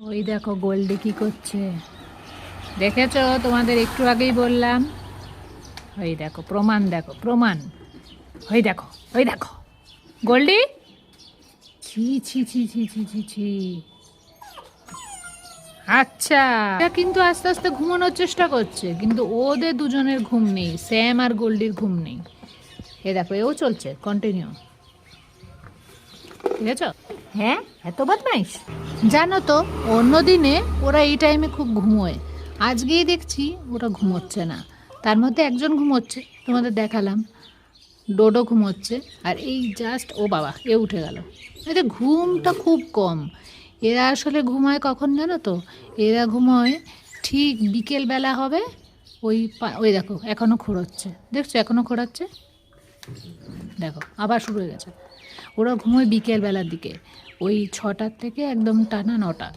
ওই দেখো গোল্ডি কি করছে দেখেছো? তোমাদের একটু আগেই বললাম। ওই দেখো প্রমাণ, দেখো প্রমাণ। ওই দেখো, ওই দেখো গোল্ডি। ছি ছি ছি ছি ছি ছি ছি। আচ্ছা, এটা কিন্তু আস্তে আস্তে ঘুমানোর চেষ্টা করছে, কিন্তু ওদের দুজনের ঘুম নেই, স্যাম আর গোল্ডির ঘুম নেই। এ দেখো, এও চলছে কন্টিনিউ। ঠিক আছে? হ্যাঁ, এত বদমাইশ। জানো তো, অন্য দিনে ওরা এই টাইমে খুব ঘুমোয়, আজকেই দেখছি ওরা ঘুমোচ্ছে না। তার মধ্যে একজন ঘুমোচ্ছে, তোমাদের দেখালাম, ডোডো ঘুমোচ্ছে। আর এই জাস্ট ও বাবা, এ উঠে গেল। এদের ঘুমটা খুব কম। এরা আসলে ঘুমায় কখন জানো তো? এরা ঘুমোয় ঠিক বিকেল বেলা হবে। ওই দেখো এখনো খোঁড়াচ্ছে, দেখছো এখনো খোঁড়াচ্ছে। দেখো আবার শুরু হয়ে গেছে। ওরা ঘুমোয় বিকেল বেলার দিকে, ওই 6টার থেকে একদম টানা 9টা।